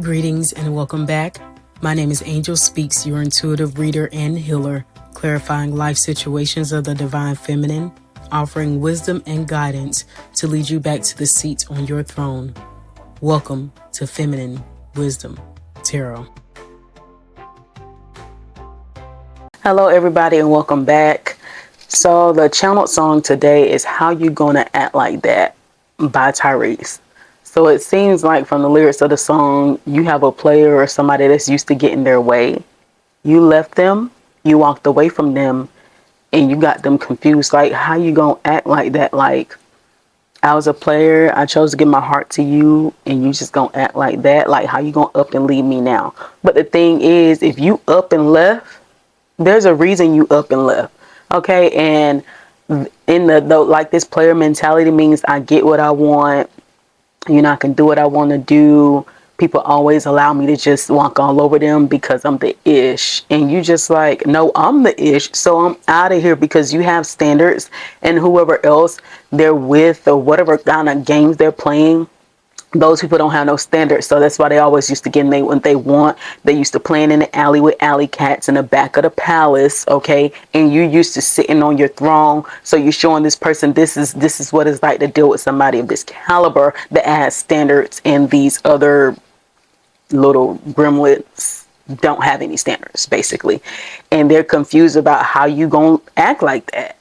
Greetings and welcome back. My name is Angel Speaks, your intuitive reader and healer, clarifying life situations of the divine feminine, offering wisdom and guidance to lead you back to the seat on your throne. Welcome to Feminine Wisdom Tarot. Hello everybody and welcome back. So the channeled song today is How You Gonna Act Like That by Tyrese. So it seems like from the lyrics of the song, you have a player or somebody that's used to getting their way. You left them, you walked away from them, and you got them confused. Like, how you gonna act like that? Like, I was a player, I chose to give my heart to you, and you just gonna act like that? Like, how you gonna up and leave me now? But the thing is, if you up and left, there's a reason you up and left. Okay, and in the like this player mentality means I get what I want. You know, I can do what I want to do. People always allow me to just walk all over them because I'm the ish. And you just like, no, I'm the ish. So I'm out of here because you have standards, and whoever else they're with or whatever kind of games they're playing, those people don't have no standards. So that's why they always used to get what they want. They used to playing in the alley with alley cats in the back of the palace, okay? And you used to sitting on your throne. So you're showing this person this is what it's like to deal with somebody of this caliber that has standards, and these other little gremlins don't have any standards, basically. And they're confused about how you gonna act like that.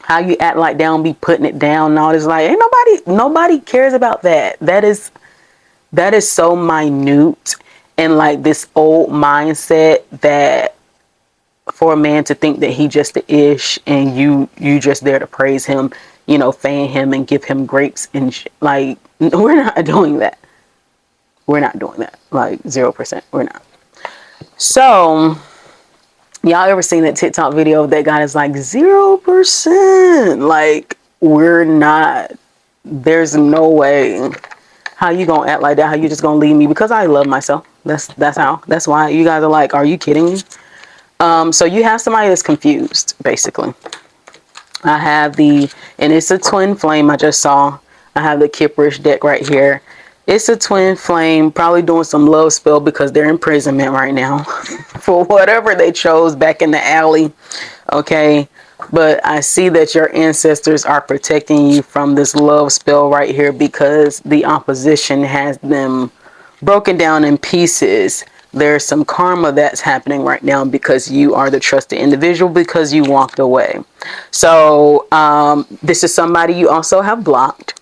How you act like they don't be putting it down and all this. Like, ain't nobody cares about that. That is so minute, and like this old mindset that for a man to think that he just the ish and you just there to praise him, you know, fan him and give him grapes and like, we're not doing that. We're not doing that. Like 0%. We're not. So y'all ever seen that TikTok video of that guy is like 0%? Like, we're not. There's no way. How you gonna act like that? How you just gonna leave me? Because I love myself. That's how. That's why you guys are like, are you kidding me? So you have somebody that's confused, basically. I have and it's a twin flame I just saw. I have the Kipperish deck right here. It's a twin flame, probably doing some love spell because they're in imprisonment right now for whatever they chose back in the alley. Okay, but I see that your ancestors are protecting you from this love spell right here because the opposition has them broken down in pieces. There's some karma that's happening right now because you are the trusted individual, because you walked away. So this is somebody you also have blocked.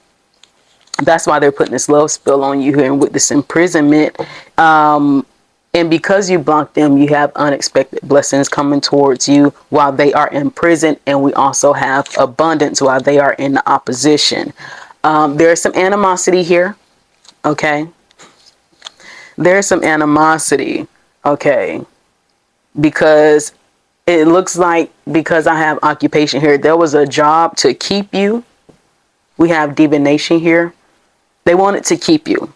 That's why they're putting this love spell on you here and with this imprisonment. And because you blocked them, you have unexpected blessings coming towards you while they are in prison. And we also have abundance while they are in the opposition. There's some animosity here. Okay. There's some animosity. Okay. Because it looks like, because I have occupation here, there was a job to keep you. We have divination here. They wanted to keep you,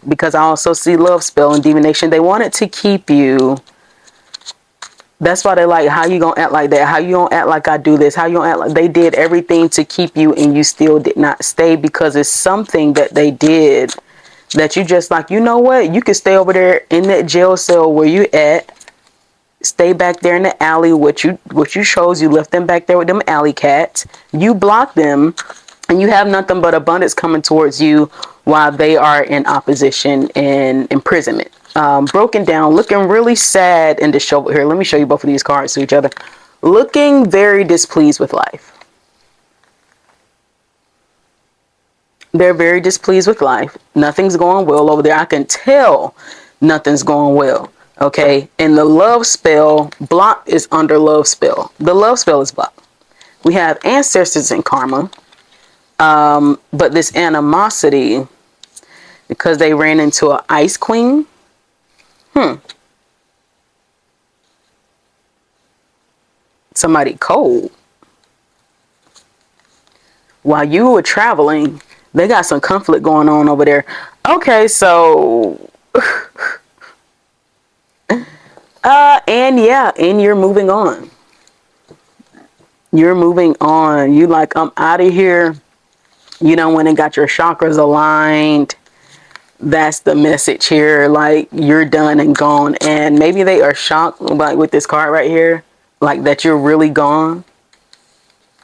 because I also see love spell and divination. They wanted to keep you. That's why they're like, how you gonna act like that? How you gonna act like I do this? How you gonna act like they did everything to keep you and you still did not stay, because it's something that they did that you just like, you know what? You can stay over there in that jail cell where you at. Stay back there in the alley. What you chose. You left them back there with them alley cats. You blocked them. And you have nothing but abundance coming towards you while they are in opposition and imprisonment. Broken down, looking really sad and disheveled here. Let me show you both of these cards to each other. Looking very displeased with life. They're very displeased with life. Nothing's going well over there. I can tell nothing's going well. Okay. And the love spell block is under love spell. The love spell is blocked. We have ancestors in karma. But this animosity, because they ran into an ice queen. Somebody cold. While you were traveling, they got some conflict going on over there. Okay, so and yeah, and you're moving on. You're moving on. You like, I'm out of here. You know, when it got your chakras aligned, That's the message here. Like, you're done and gone. And maybe they are shocked, like with this card right here, like that you're really gone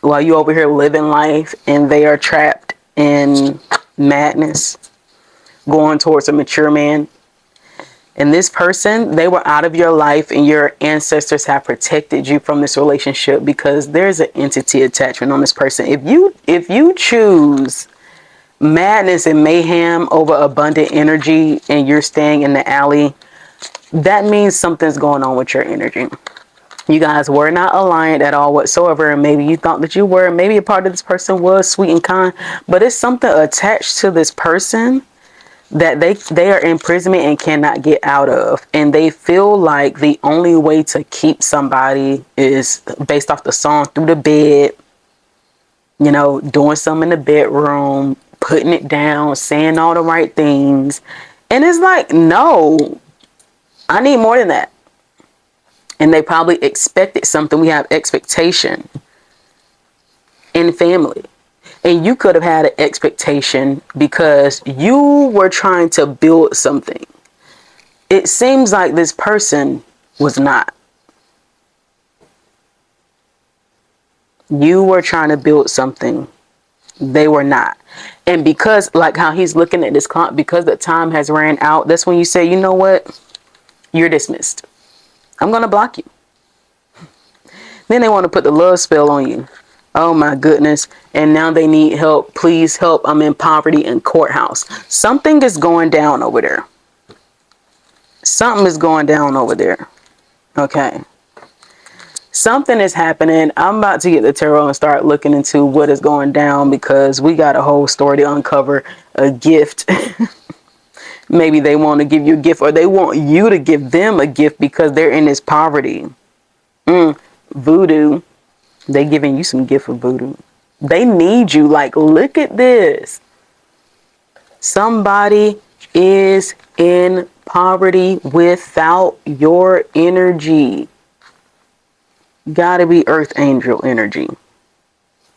while you over here living life, and they are trapped in madness, going towards a mature man. And this person, they were out of your life, and your ancestors have protected you from this relationship because there's an entity attachment on this person. If you choose madness and mayhem over abundant energy and you're staying in the alley, that means something's going on with your energy. You guys were not aligned at all whatsoever, and maybe you thought that you were. Maybe a part of this person was sweet and kind, but it's something attached to this person that they are in imprisonment and cannot get out of, and they feel like the only way to keep somebody is based off the song through the bed, you know, doing something in the bedroom, putting it down, saying all the right things. And it's like, no, I need more than that. And they probably expected something. We have expectation in family. And you could have had an expectation because you were trying to build something. It seems like this person was not. You were trying to build something. They were not. And because, like how he's looking at this clock, because the time has ran out, that's when you say, you know what? You're dismissed. I'm going to block you. Then they want to put the love spell on you. Oh my goodness. And now they need help. Please help. I'm in poverty and courthouse. Something is going down over there. Something is going down over there. Okay. Something is happening. I'm about to get the tarot and start looking into what is going down, because we got a whole story to uncover. A gift. Maybe they want to give you a gift, or they want you to give them a gift because they're in this poverty. Voodoo. They giving you some gift of voodoo. They need you. Like, look at this. Somebody is in poverty without your energy. Gotta be earth angel energy.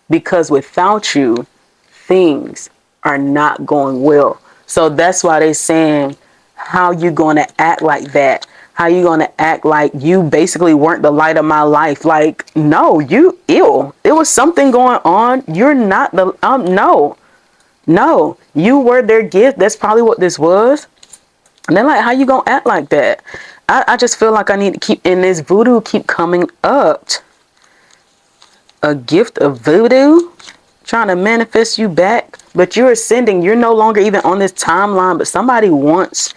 Because without you, things are not going well. So that's why they're saying, how you going to act like that? How you going to act like you basically weren't the light of my life? Like, no, you ill. There was something going on. You're not the, no, you were their gift. That's probably what this was. And they're like, how you going to act like that? I just feel like I need to keep, in this voodoo keep coming up. A gift of voodoo trying to manifest you back, but you're ascending. You're no longer even on this timeline, but somebody wants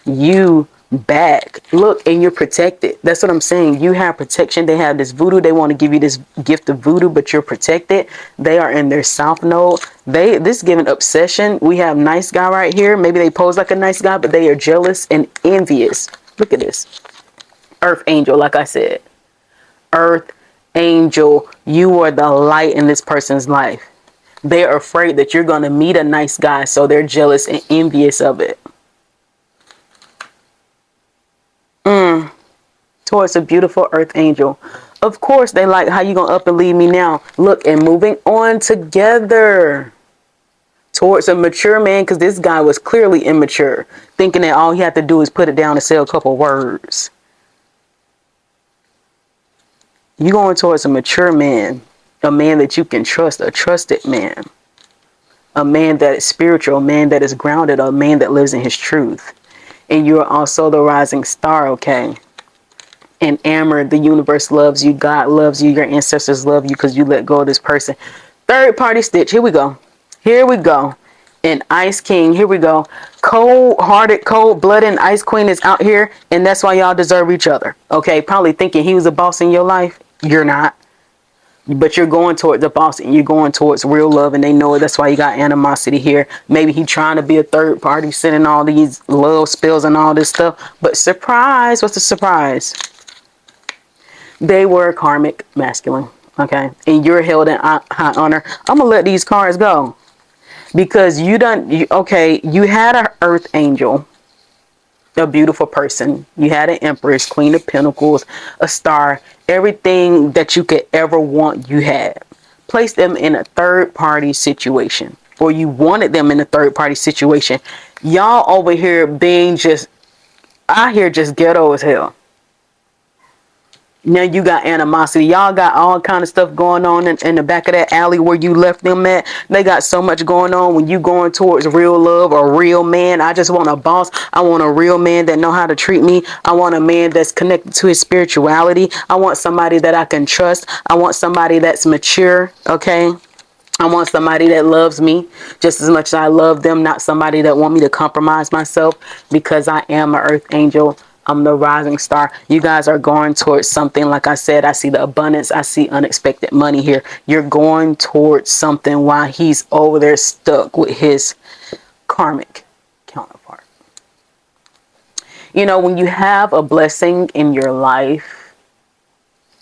you back. Look, and you're protected. That's what I'm saying. You have protection. They have this voodoo. They want to give you this gift of voodoo, but you're protected. They are in their south node. This giving obsession. We have nice guy right here. Maybe they pose like a nice guy, but they are jealous and envious. Look at this. Earth angel, like I said. Earth angel, you are the light in this person's life. They're afraid that you're going to meet a nice guy, so they're jealous and envious of it. Towards a beautiful earth angel. Of course, they like, how you going to up and leave me now? Look, and moving on together. Towards a mature man, because this guy was clearly immature, thinking that all he had to do is put it down and say a couple words. You're going towards a mature man, a man that you can trust, a trusted man, a man that is spiritual, a man that is grounded, a man that lives in his truth. And you're also the rising star, okay? And Amber, the universe loves you, God loves you, your ancestors love you because you let go of this person. Third party stitch, here we go. Here we go. And Ice King, here we go. Cold-hearted, cold-blooded Ice Queen is out here, and that's why y'all deserve each other. Okay, probably thinking he was a boss in your life. You're not. But you're going towards the boss, and you're going towards real love, and they know it. That's why you got animosity here. Maybe he trying to be a third party, sending all these love spells and all this stuff. But surprise, what's the surprise? They were karmic masculine, okay? And you're held in high honor. I'm going to let these cards go. Because you had an earth angel, a beautiful person. You had an empress, queen of pentacles, a star, everything that you could ever want, you had. Place them in a third party situation, or you wanted them in a third party situation. Y'all over here being just, I hear just ghetto as hell. Now you got animosity. Y'all got all kind of stuff going on in the back of that alley where you left them at. They got so much going on when you going towards real love or real man. I just want a boss. I want a real man that know how to treat me. I want a man that's connected to his spirituality. I want somebody that I can trust. I want somebody that's mature. Okay. I want somebody that loves me just as much as I love them, not somebody that want me to compromise myself, because I am an earth angel. I'm the rising star. You guys are going towards something. Like I said, I see the abundance. I see unexpected money here. You're going towards something while he's over there stuck with his karmic counterpart. You know, when you have a blessing in your life,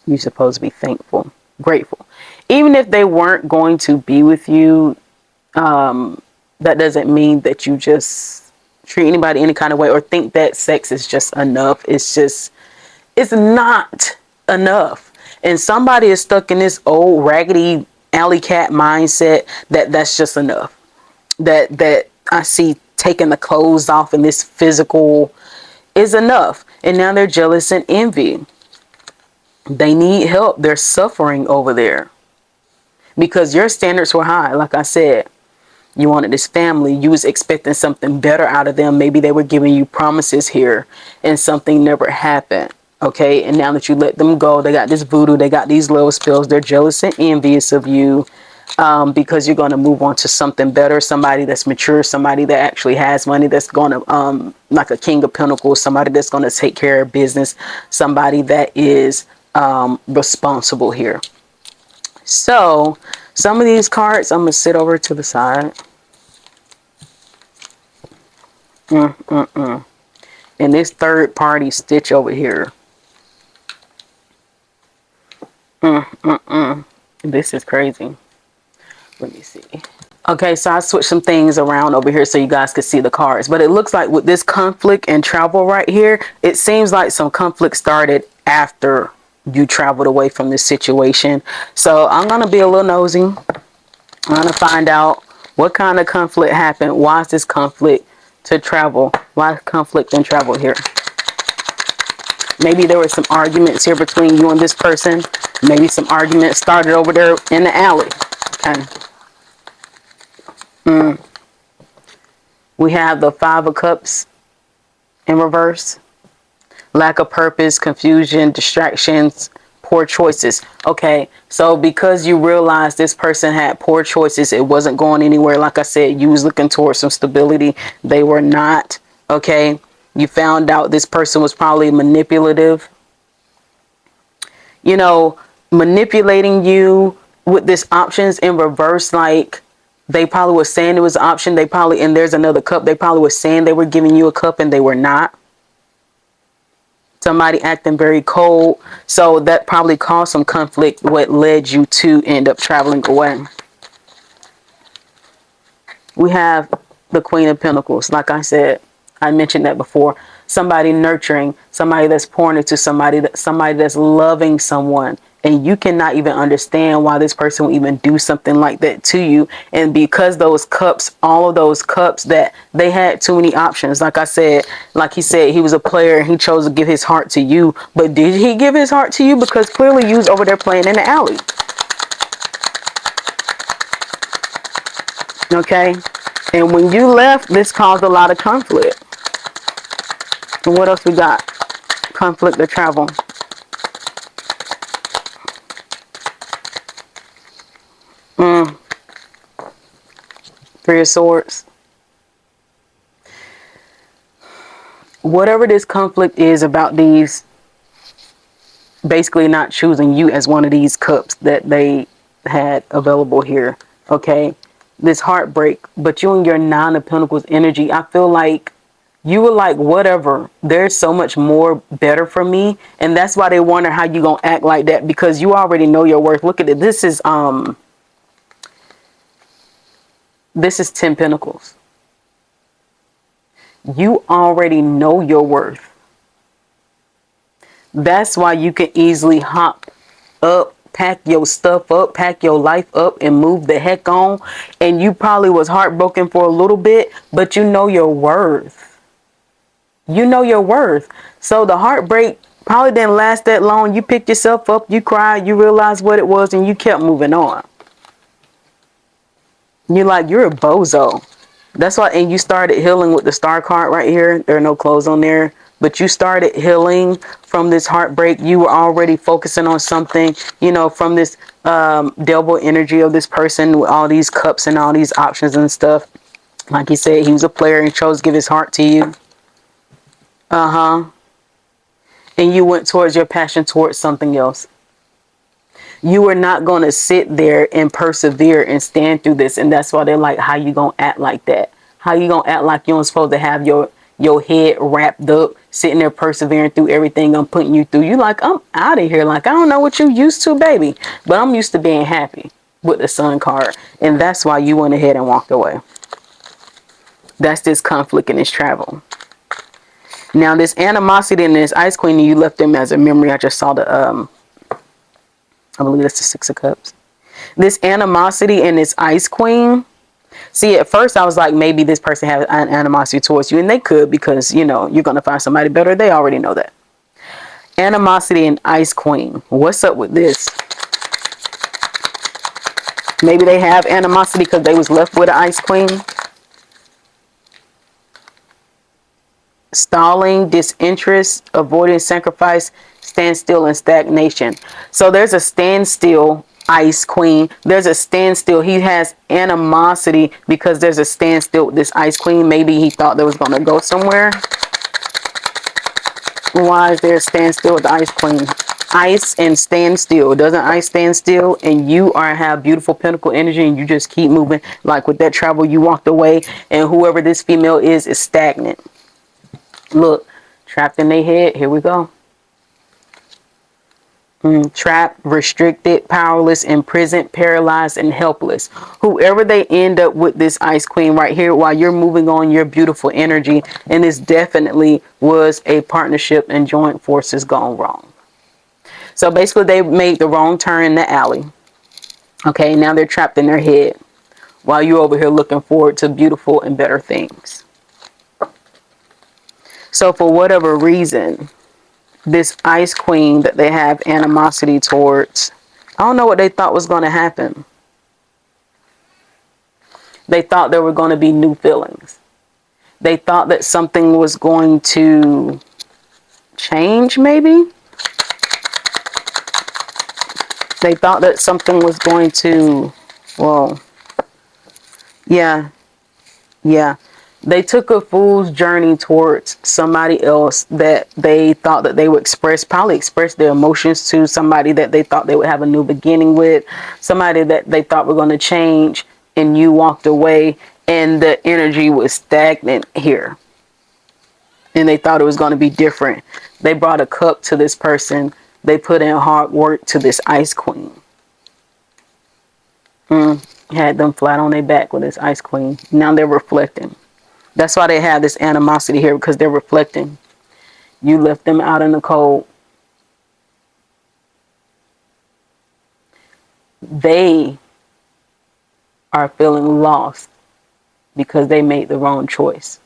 you're supposed to be thankful, grateful. Even if they weren't going to be with you, that doesn't mean that you just treat anybody any kind of way or think that sex is just enough. It's not enough. And somebody is stuck in this old raggedy alley cat mindset that's just enough. That I see taking the clothes off and this physical is enough. And now they're jealous and envy. They need help. They're suffering over there because your standards were high. Like I said, you wanted this family. You was expecting something better out of them. Maybe they were giving you promises here and something never happened. Okay. And now that you let them go, they got this voodoo. They got these love spells. They're jealous and envious of you, because you're going to move on to something better. Somebody that's mature, somebody that actually has money, that's going to, like a king of pentacles, somebody that's going to take care of business, somebody that is responsible here. So some of these cards, I'm going to sit over to the side. And this third party stitch over here. This is crazy. Let me see. Okay, so I switched some things around over here so you guys could see the cards. But it looks like with this conflict and travel right here, it seems like some conflict started after you traveled away from this situation. So I'm going to be a little nosy. I'm going to find out what kind of conflict happened. Why is this conflict to travel? Why conflict and travel here? Maybe there were some arguments here between you and this person. Maybe some arguments started over there in the alley. Okay. We have the Five of Cups in reverse. Lack of purpose, confusion, distractions, poor choices. Okay, so because you realized this person had poor choices, it wasn't going anywhere. Like I said, you was looking towards some stability. They were not. Okay, you found out this person was probably manipulative. You know, manipulating you with this options in reverse. Like, they probably were saying it was an option. They probably, and there's another cup. They probably were saying they were giving you a cup and they were not. Somebody acting very cold. So that probably caused some conflict, what led you to end up traveling away. We have the Queen of Pentacles. Like I said, I mentioned that before. Somebody nurturing, somebody that's pouring into somebody that's loving someone. And you cannot even understand why this person will even do something like that to you. And because those cups, all of those cups, that they had too many options. Like I said, like he said, he was a player and he chose to give his heart to you. But did he give his heart to you? Because clearly you was over there playing in the alley. Okay. And when you left, this caused a lot of conflict. And what else we got? Conflict or travel. Three of Swords. Whatever this conflict is about these, basically not choosing you as one of these cups that they had available here. Okay. This heartbreak, but you and your Nine of Pentacles energy, I feel like you were like, whatever, there's so much more better for me. And that's why they wonder how you gonna act like that, because you already know your worth. Look at it. This is 10 Pentacles. You already know your worth. That's why you can easily hop up pack your stuff up, pack your life up and move the heck on. And you probably was heartbroken for a little bit, but you know your worth. You know your worth. So the heartbreak probably didn't last that long. You picked yourself up, you cried, you realized what it was, and you kept moving on. You're like, you're a bozo. That's why, and you started healing with the star card right here. There are no clothes on there, but you started healing from this heartbreak. You were already focusing on something, you know, from this devil energy of this person with all these cups and all these options and stuff. Like he said, he was a player and chose to give his heart to you. And you went towards your passion towards something else. You are not going to sit there and persevere and stand through this. And that's why they're like, how you going to act like that? How you going to act like you're supposed to have your head wrapped up, sitting there persevering through everything I'm putting you through? You like, I'm out of here. Like, I don't know what you used to, baby, but I'm used to being happy with the Sun card. And that's why you went ahead and walked away. That's this conflict and this travel. Now, this animosity and this Ice Queen, you left them as a memory. I just saw the I believe that's the Six of Cups. This animosity and this Ice Queen. See, at first I was like, maybe this person has an animosity towards you. And they could, because, you know, you're going to find somebody better. They already know that. Animosity and Ice Queen. What's up with this? Maybe they have animosity because they was left with an Ice Queen. Stalling, disinterest, avoiding sacrifice, standstill, and stagnation. So there's a standstill, Ice Queen. There's a standstill. He has animosity because there's a standstill with this Ice Queen. Maybe he thought they was going to go somewhere. Why is there a standstill with the Ice Queen? Ice and standstill. Doesn't ice stand still? And you have beautiful pinnacle energy and you just keep moving. Like with that travel, you walked away, and whoever this female is stagnant. Look, trapped in their head. Here we go. Trapped, restricted, powerless, imprisoned, paralyzed, and helpless. Whoever they end up with, this Ice Queen right here, while you're moving on your beautiful energy, and this definitely was a partnership and joint forces gone wrong. So basically they made the wrong turn in the alley. Okay, now they're trapped in their head while you're over here looking forward to beautiful and better things. So for whatever reason, this Ice Queen that they have animosity towards, I don't know what they thought was going to happen. They thought there were going to be new feelings. They thought that something was going to change, maybe. They thought that something was going to, well, yeah. They took a fool's journey towards somebody else that they thought that they would probably express their emotions to, somebody that they thought they would have a new beginning with, somebody that they thought were going to change, and you walked away and the energy was stagnant here. And they thought it was going to be different. They brought a cup to this person. They put in hard work to this Ice Queen. Had them flat on their back with this Ice Queen. Now they're reflecting. That's why they have this animosity here, because they're reflecting. You left them out in the cold. They are feeling lost because they made the wrong choice.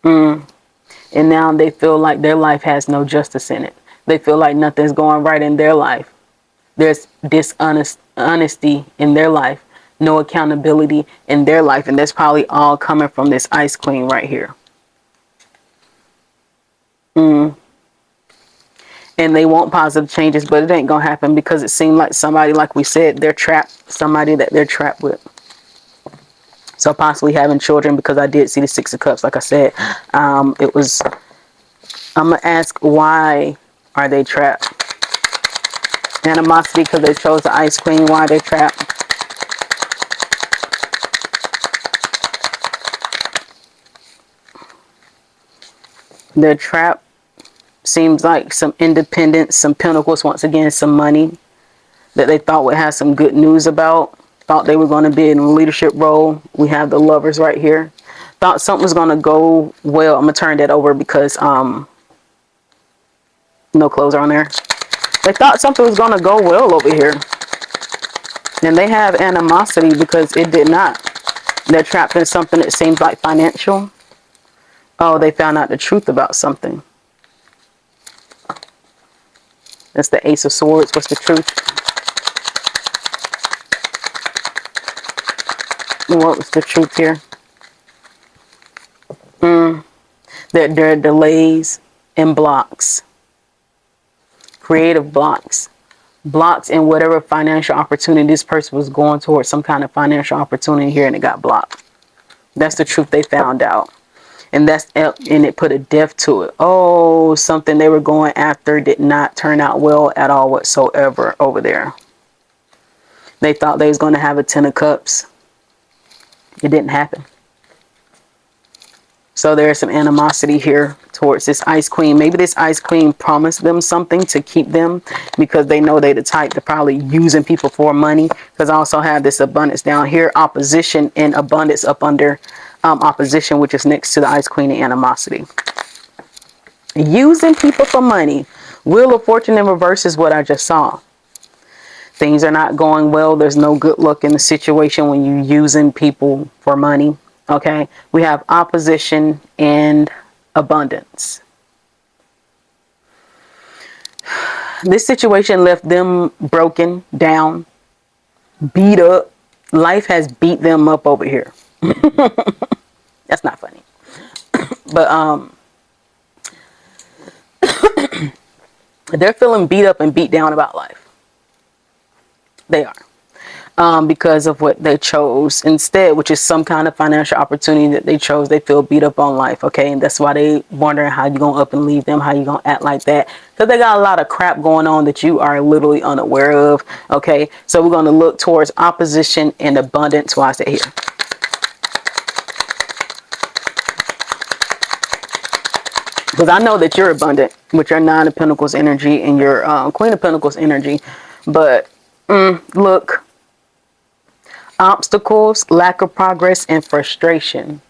And now they feel like their life has no justice in it. They feel like nothing's going right in their life. There's dishonesty in their life. No accountability in their life. And that's probably all coming from this Ice Queen right here. And they want positive changes, but it ain't gonna happen because it seemed like somebody, like we said, they're trapped. Somebody that they're trapped with. So possibly having children, because I did see the Six of Cups. Like I said, I'm gonna ask, why are they trapped? Animosity because they chose the Ice Queen. Why are they trapped? They're trapped. Seems like some independence, some pentacles, once again, some money that they thought would have some good news about. Thought they were going to be in a leadership role. We have the Lovers right here. Thought something was going to go well. I'm going to turn that over because no clothes are on there. They thought something was going to go well over here. And they have animosity because it did not. They're trapped in something that seems like financial. Oh, they found out the truth about something. That's the Ace of Swords. What's the truth? What was the truth here? That there are delays and blocks. Creative blocks. Blocks in whatever financial opportunity this person was going towards, some kind of financial opportunity here, and it got blocked. That's the truth they found out. And it put a death to it. Oh, something they were going after did not turn out well at all whatsoever over there. They thought they was going to have a 10 of cups. It didn't happen. So there's some animosity here towards this Ice Queen. Maybe this Ice Queen promised them something to keep them because they know they're the type to probably using people for money. Because I also have this abundance down here. Opposition and abundance up under opposition, which is next to the Ice Queen and animosity. Using people for money. Wheel of Fortune in reverse is what I just saw. Things are not going well. There's no good luck in the situation when you're using people for money. Okay, we have opposition and abundance. This situation left them broken down, beat up. Life has beat them up over here. That's not funny. But they're feeling beat up and beat down about life. They are. Because of what they chose instead, which is some kind of financial opportunity that they chose. They feel beat up on life, okay? And that's why they wondering how you gonna up and leave them, how you gonna act like that, because they got a lot of crap going on that you are literally unaware of, okay? So we're gonna look towards opposition and abundance. Why is that here? Because I know that you're abundant with your Nine of Pentacles energy and your Queen of Pentacles energy, but look. Obstacles, lack of progress, and frustration.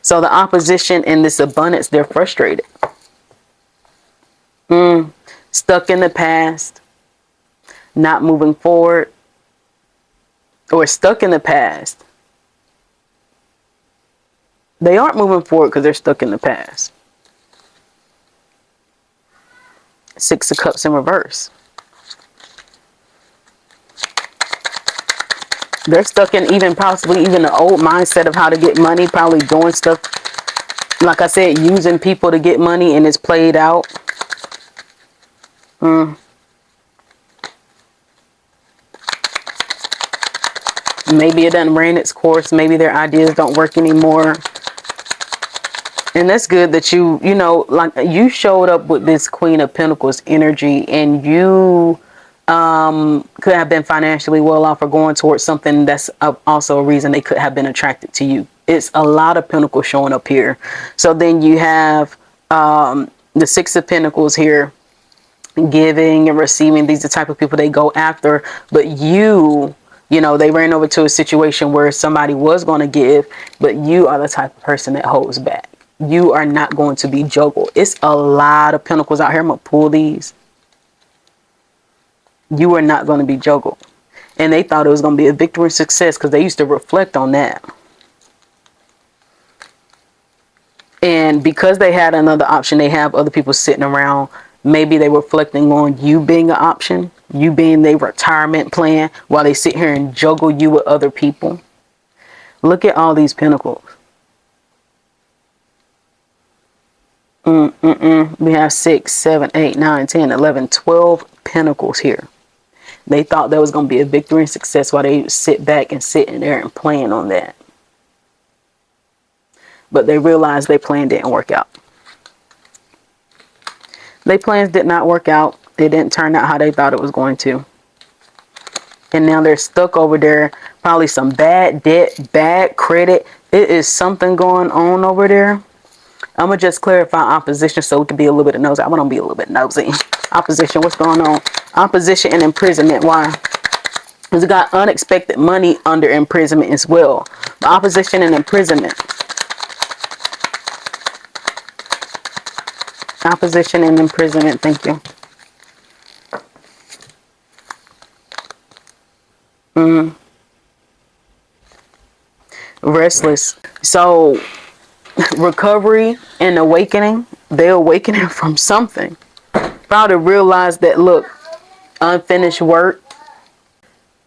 So the opposition in this abundance, they're frustrated. Stuck in the past, not moving forward, or stuck in the past. They aren't moving forward because they're stuck in the past. Six of Cups in reverse. They're stuck in possibly even the old mindset of how to get money, probably doing stuff, like I said, using people to get money, and it's played out. Maybe it doesn't ran its course. Maybe their ideas don't work anymore. And that's good that you know, like you showed up with this Queen of Pentacles energy, and you could have been financially well off or going towards something. That's also a reason they could have been attracted to you. It's a lot of Pentacles showing up here. So then you have the Six of Pentacles here, giving and receiving. These are the type of people they go after. But you know, they ran over to a situation where somebody was going to give, but you are the type of person that holds back. You are not going to be juggled. It's a lot of Pentacles out here. I'm going to pull these. You are not going to be juggled. And they thought it was going to be a victory and success because they used to reflect on that. And because they had another option, they have other people sitting around. Maybe they were reflecting on you being an option, you being their retirement plan, while they sit here and juggle you with other people. Look at all these Pentacles. We have 6, 7, 8, 9, 10, 11, 12 Pentacles here. They thought there was going to be a victory and success while they sit back and sitting there and plan on that. But they realized their plan didn't work out. Their plans did not work out. They didn't turn out how they thought it was going to. And now they're stuck over there. Probably some bad debt, bad credit. It is something going on over there. I'm going to just clarify opposition so we can be a little bit nosy. I'm going to be a little bit nosy. Opposition, what's going on? Opposition and imprisonment. Why? Because it got unexpected money under imprisonment as well. The opposition and imprisonment. Opposition and imprisonment. Thank you. Restless. So recovery and awakening. They're awakening from something. Probably realize that, look, unfinished work.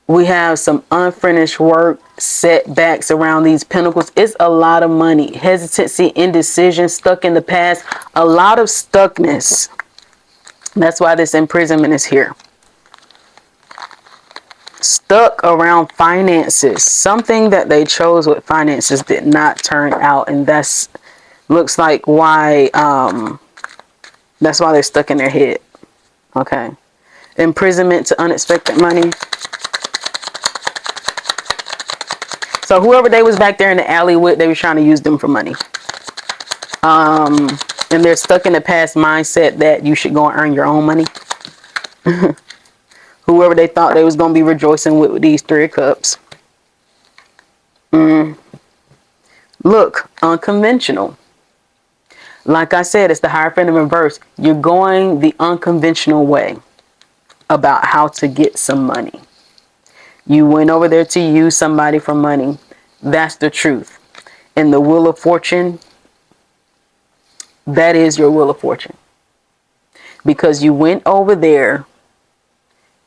We have some unfinished work, setbacks around these pinnacles. It's a lot of money. Hesitancy, indecision, stuck in the past. A lot of stuckness. That's why this imprisonment is here. Stuck around finances. Something that they chose with finances did not turn out, and that's looks like why that's why they're stuck in their head. Okay. Imprisonment to unexpected money. So whoever they was back there in the alley with, they was trying to use them for money. And they're stuck in the past mindset that you should go and earn your own money. Whoever they thought they was going to be rejoicing with these 3 of cups. Look, unconventional. Like I said, it's the Hierophant in reverse. You're going the unconventional way about how to get some money. You went over there to use somebody for money. That's the truth. And the Wheel of Fortune, that is your Wheel of Fortune. Because you went over there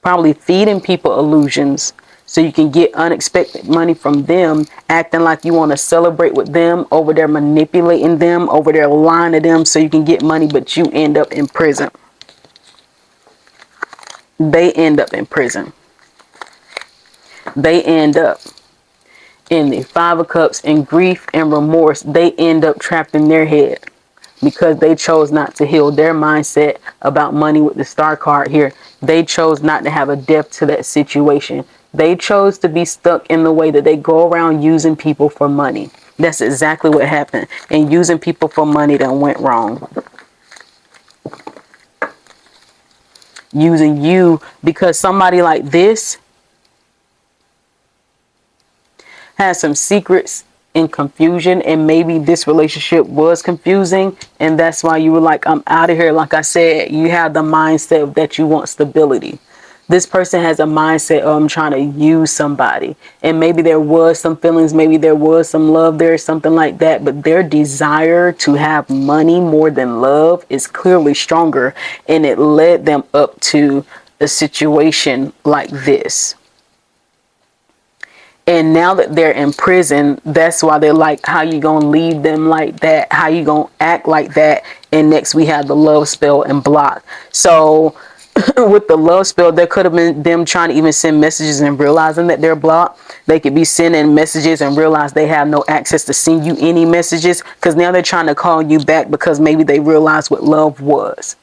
probably feeding people illusions so you can get unexpected money from them, acting like you want to celebrate with them, over there manipulating them, over there lying to them so you can get money, but you end up in prison. They end up in prison. They end up in the 5 of Cups, in grief and remorse. They end up trapped in their head because they chose not to heal their mindset about money with the Star card here. They chose not to have a depth to that situation. They chose to be stuck in the way that they go around using people for money. That's exactly what happened. And using people for money that went wrong. Using you because somebody like this has some secrets and confusion, and maybe this relationship was confusing, and that's why you were like, I'm out of here. Like I said, you have the mindset that you want stability. This person has a mindset of, I'm trying to use somebody, and maybe there was some feelings, maybe there was some love there, something like that, but their desire to have money more than love is clearly stronger, and it led them up to a situation like this. And now that they're in prison, that's why they're like, how you gonna leave them like that? How you gonna act like that? And next we have the love spell and block. So with the love spell, there could have been them trying to even send messages and realizing that they're blocked. They could be sending messages and realize they have no access to send you any messages, because now they're trying to call you back because maybe they realized what love was.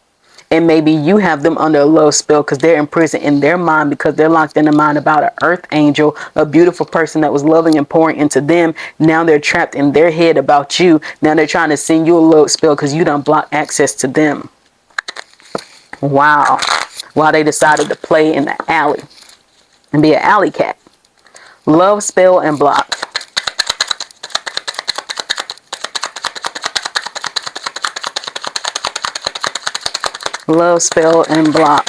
And maybe you have them under a love spell because they're in prison in their mind, because they're locked in the mind about an earth angel, a beautiful person that was loving and pouring into them. Now they're trapped in their head about you. Now they're trying to send you a love spell because you done block access to them. Wow. While they decided to play in the alley and be an alley cat. Love spell and block. Love spell and block.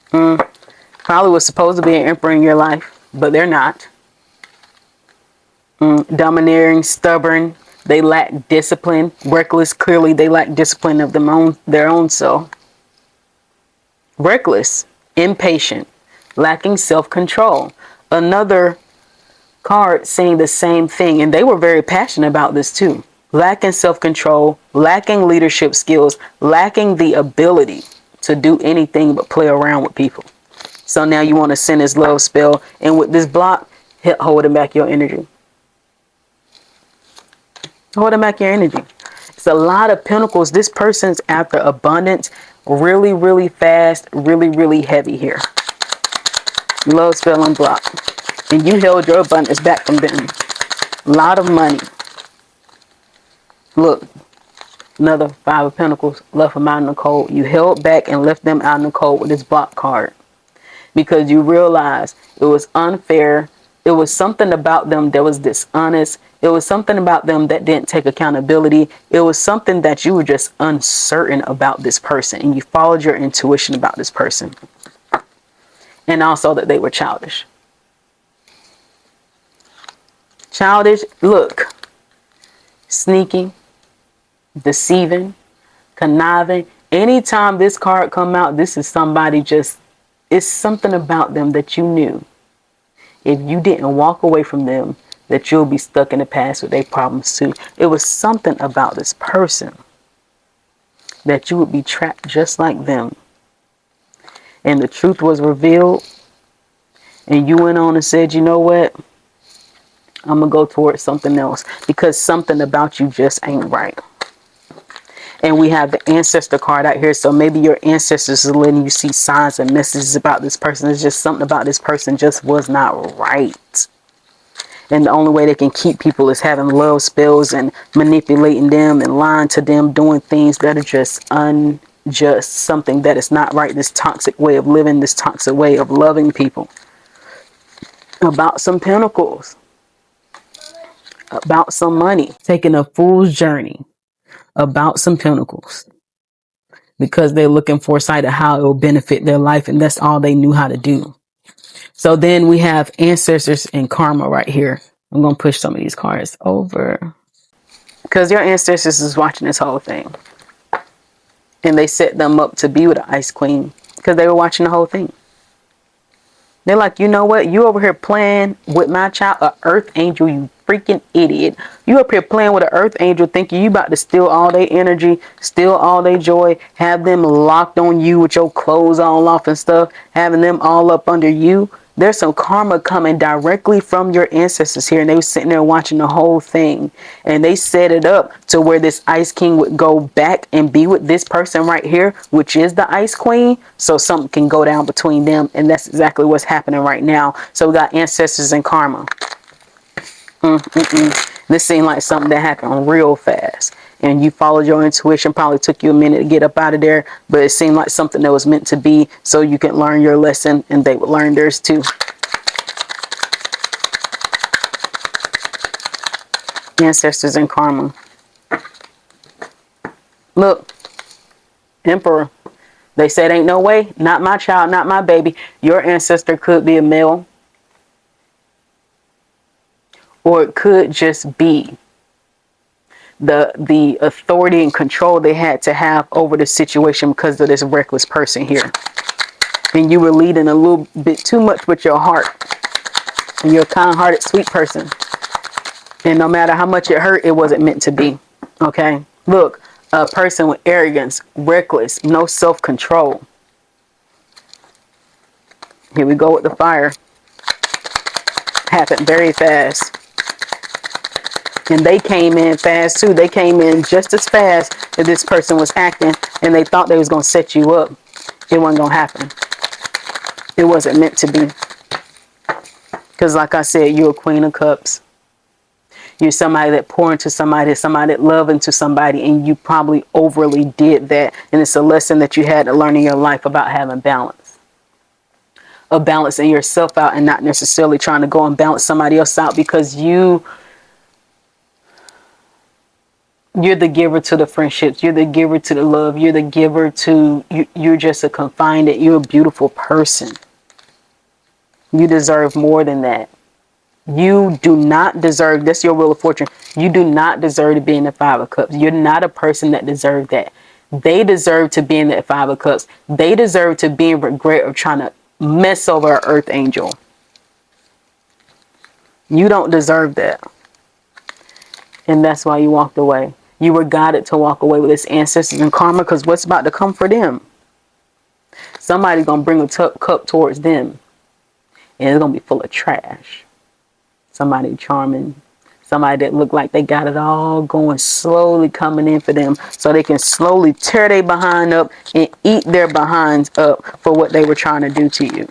Probably was supposed to be an emperor in your life, but they're not. Domineering, stubborn. They lack discipline. Reckless. Clearly they lack discipline of their own self. Reckless. Impatient. Lacking self-control. Another card saying the same thing, and they were very passionate about this too. Lacking self-control, lacking leadership skills, lacking the ability to do anything but play around with people. So now you want to send this love spell, and with this block, holding back your energy. Holding back your energy. It's a lot of pentacles. This person's after abundance, really, really fast, really, really heavy here. Love spell and block. And you held your abundance back from them. A lot of money. Look, another 5 of Pentacles, left them out in the cold. You held back and left them out in the cold with this block card because you realized it was unfair It was something about them that was dishonest. It was something about them that didn't take accountability. It was something that you were just uncertain about this person, and you followed your intuition about this person. And also that they were childish. Childish, look, sneaky, deceiving, conniving. Anytime this card come out, this is somebody just, it's something about them that you knew. If you didn't walk away from them, that you'll be stuck in the past with their problems too. It was something about this person that you would be trapped just like them. And the truth was revealed. And you went on and said, you know what? I'm going to go towards something else because something about you just ain't right. And we have the ancestor card out here. So maybe your ancestors are letting you see signs and messages about this person. It's just something about this person just was not right. And the only way they can keep people is having love spells and manipulating them and lying to them, doing things that are just unjust, something that is not right. This toxic way of living, this toxic way of loving people. About some pentacles. About some money. Taking a fool's journey. About some pentacles. Because they're looking for a sight of how it will benefit their life, and that's all they knew how to do. So then we have ancestors and karma right here. I'm going to push some of these cards over. Because your ancestors is watching this whole thing. And they set them up to be with the Ice Queen. Because they were watching the whole thing. They're like, you know what? You over here playing with my child, a earth angel, you freaking idiot. You up here playing with an earth angel thinking you about to steal all their energy, steal all their joy, have them locked on you with your clothes all off and stuff, having them all up under you. There's some karma coming directly from your ancestors here, and they were sitting there watching the whole thing, and they set it up to where this Ice King would go back and be with this person right here, which is the Ice Queen, so something can go down between them, and that's exactly what's happening right now. So we got ancestors and karma. This seemed like something that happened real fast, and you followed your intuition. Probably took you a minute to get up out of there, but it seemed like something that was meant to be, so you can learn your lesson and they would learn theirs too. Ancestors and karma. Look, Emperor. They said ain't no way, not my child, not my baby. Your ancestor could be a male, or it could just be the authority and control they had to have over the situation because of this reckless person here. And you were leading a little bit too much with your heart. And you're a kind-hearted, sweet person. And no matter how much it hurt, it wasn't meant to be. Okay? Look, a person with arrogance, reckless, no self-control. Here we go with the fire. Happened very fast. And they came in fast too. They came in just as fast as this person was acting, and they thought they was going to set you up. It wasn't going to happen. It wasn't meant to be. Because like I said, you're a Queen of Cups. You're somebody that pour into somebody that love into somebody, and you probably overly did that. And it's a lesson that you had to learn in your life about having balance. Of balancing yourself out and not necessarily trying to go and balance somebody else out, because you're the giver to the friendships. You're the giver to the love. You're the giver to, you're just a confidant. You're a beautiful person. You deserve more than that. You do not deserve, that's your Wheel of Fortune. You do not deserve to be in the Five of Cups. You're not a person that deserves that. They deserve to be in that Five of Cups. They deserve to be in regret of trying to mess over an earth angel. You don't deserve that. And that's why you walked away. You were guided to walk away with his ancestors and karma, because what's about to come for them? Somebody's going to bring a cup towards them, and it's going to be full of trash. Somebody charming, somebody that looked like they got it all going, slowly coming in for them, so they can slowly tear their behind up and eat their behinds up for what they were trying to do to you.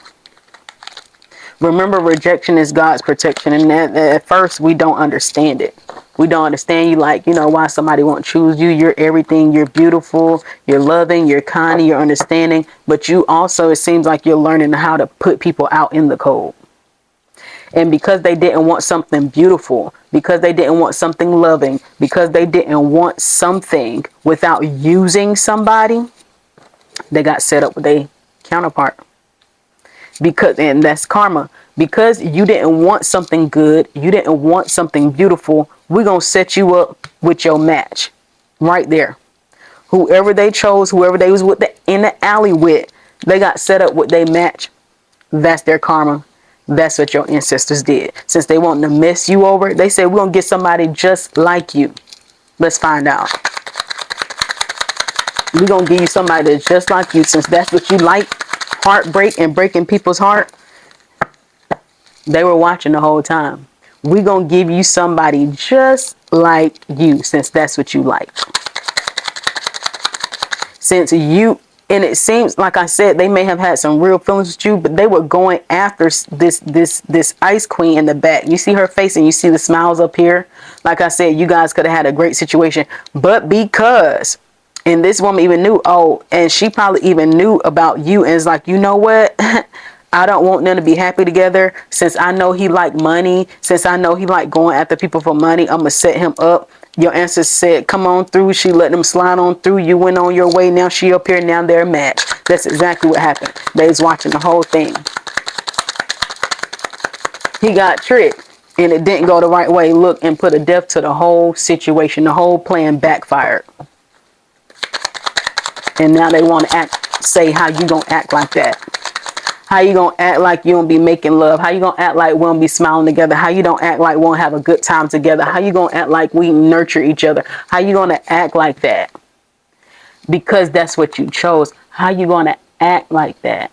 Remember, rejection is God's protection, and at first we don't understand it. We don't understand you, like, you know, why somebody won't choose you. You're everything. You're beautiful. You're loving. You're kind. You're understanding. But you also, it seems like you're learning how to put people out in the cold. And because they didn't want something beautiful, because they didn't want something loving, because they didn't want something without using somebody, they got set up with a counterpart. Because, and that's karma. Because you didn't want something good, you didn't want something beautiful, we're going to set you up with your match right there. Whoever they chose, whoever they was with in the alley with, they got set up with their match. That's their karma. That's what your ancestors did. Since they want to mess you over, they said, we're going to get somebody just like you. Let's find out. We're going to give you somebody that's just like you. Since that's what you like, heartbreak and breaking people's heart. They were watching the whole time. We're going to give you somebody just like you, since that's what you like. Since you, and it seems like I said, they may have had some real feelings with you, but they were going after this ice queen in the back. You see her face and you see the smiles up here. Like I said, you guys could have had a great situation, but because, and this woman even knew, oh, and she probably even knew about you, and it's like, you know what? I don't want them to be happy together. Since I know he like money, since I know he like going after people for money, I'm gonna set him up. Your ancestors said, come on through. She let them slide on through. You went on your way. Now she up here. Now they're a match. That's exactly what happened. They was watching the whole thing. He got tricked and it didn't go the right way. Look, and put a death to the whole situation. The whole plan backfired. And now they want to say how you gonna act like that. How you gonna act like you don't be making love? How you gonna act like we don't be smiling together? How you don't act like we won't have a good time together? How you gonna act like we nurture each other? How you gonna act like that? Because that's what you chose. How you gonna act like that?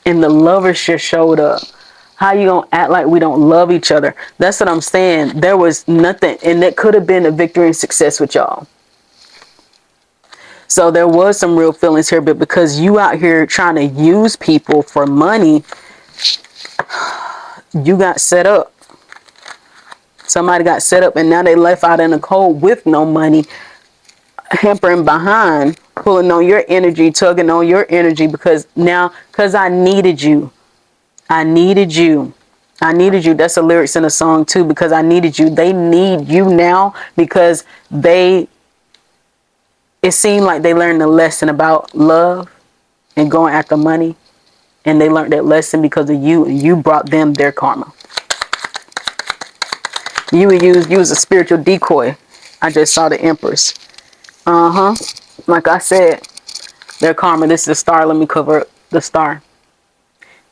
And the lovers just showed up. How you gonna act like we don't love each other? That's what I'm saying. There was nothing, and it could have been a victory and success with y'all. So there was some real feelings here, but because you out here trying to use people for money, you got set up. Somebody got set up, and now they left out in the cold with no money, hampering behind, pulling on your energy, tugging on your energy, because I needed you. I needed you. I needed you. That's the lyrics in the song too, because I needed you. They need you now because it seemed like they learned a lesson about love and going after money. And they learned that lesson because of you, and you brought them their karma. You was a spiritual decoy. I just saw the Empress. Like I said, their karma. This is the star. Let me cover up the star.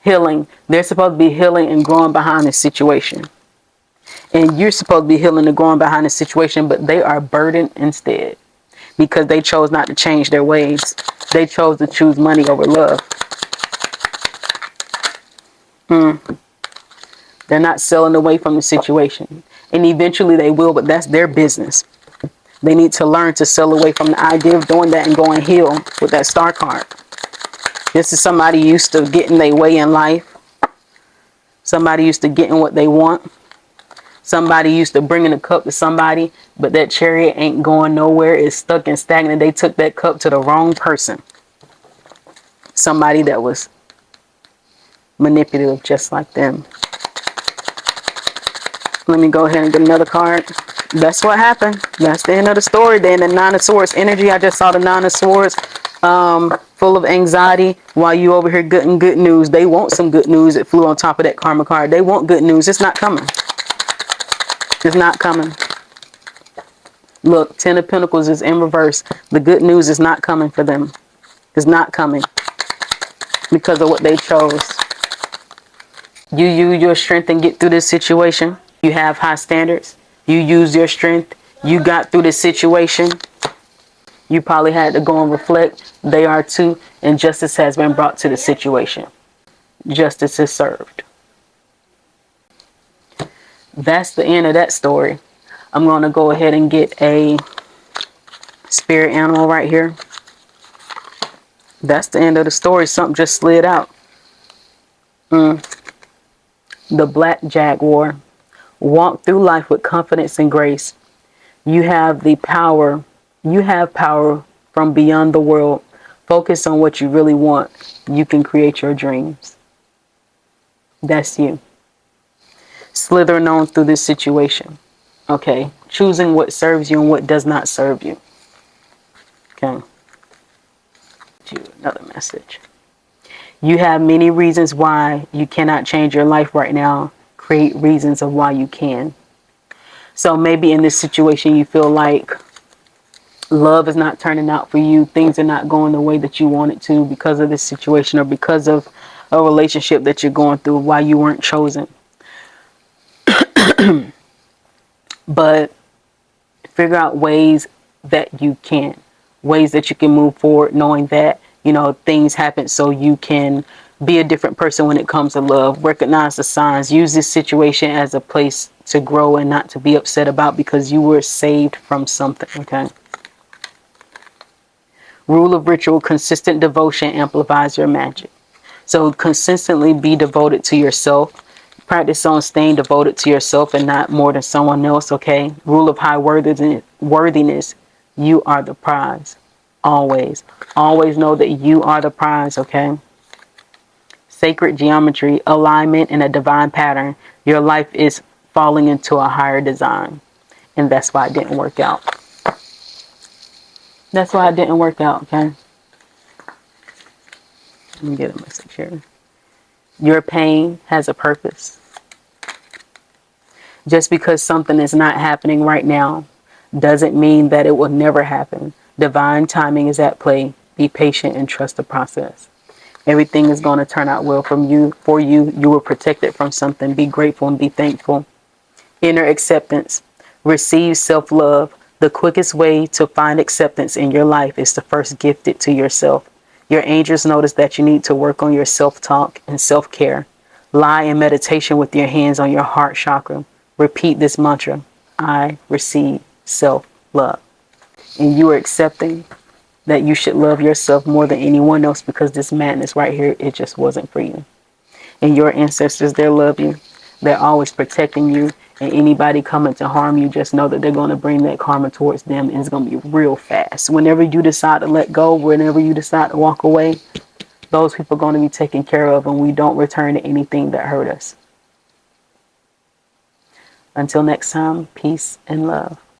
Healing. They're supposed to be healing and growing behind this situation. And you're supposed to be healing and growing behind this situation, but they are burdened instead. Because they chose not to change their ways. They chose to choose money over love. They're not selling away from the situation. And eventually they will, but that's their business. They need to learn to sell away from the idea of doing that and going heal with that star card. This is somebody used to getting their way in life. Somebody used to getting what they want. Somebody used to bringing a cup to somebody, but that chariot ain't going nowhere. It's stuck and stagnant. They took that cup to the wrong person. Somebody that was manipulative just like them. Let me go ahead and get another card. That's what happened. That's the end of the story. Then the Nine of Swords energy. I just saw the Nine of Swords full of anxiety while you over here getting good news. They want some good news. It flew on top of that karma card. They want good news. It's not coming. It's not coming. Look, Ten of Pentacles is in reverse. The good news is not coming for them. It's not coming because of what they chose. You use your strength and get through this situation. You have high standards. You use your strength. You got through this situation. You probably had to go and reflect. They are too. And justice has been brought to the situation. Justice is served. That's the end of that story. I'm going to go ahead and get a spirit animal right here. That's the end of the story. Something just slid out. The Black Jaguar. Walk through life with confidence and grace. You have the power. You have power from beyond the world. Focus on what you really want. You can create your dreams. That's you. Slithering on through this situation. Okay. Choosing what serves you and what does not serve you. Okay. Another message. You have many reasons why you cannot change your life right now. Create reasons of why you can. So maybe in this situation you feel like love is not turning out for you. Things are not going the way that you want it to because of this situation or because of a relationship that you're going through, why you weren't chosen. But figure out ways that you can. Ways that you can move forward knowing that, you know, things happen so you can be a different person when it comes to love. Recognize the signs. Use this situation as a place to grow and not to be upset about because you were saved from something, okay? Rule of ritual, consistent devotion amplifies your magic. So consistently be devoted to yourself. Practice on staying devoted to yourself and not more than someone else, okay? Rule of high worthiness, you are the prize. Always. Always know that you are the prize, okay? Sacred geometry, alignment, and a divine pattern. Your life is falling into a higher design. And that's why it didn't work out. That's why it didn't work out, okay? Let me get a message here. Your pain has a purpose. Just because something is not happening right now doesn't mean that it will never happen. Divine timing is at play. Be patient and trust the process. Everything is going to turn out well for you. You were protected from something. Be grateful and be thankful. Inner acceptance. Receive self-love. The quickest way to find acceptance in your life is to first gift it to yourself. Your angels notice that you need to work on your self-talk and self-care. Lie in meditation with your hands on your heart chakra. Repeat this mantra. I receive self-love. And you are accepting that you should love yourself more than anyone else because this madness right here, it just wasn't for you. And your ancestors, they love you. They're always protecting you. And anybody coming to harm you, just know that they're going to bring that karma towards them. And it's going to be real fast. Whenever you decide to let go, whenever you decide to walk away, those people are going to be taken care of. And we don't return to anything that hurt us. Until next time, peace and love.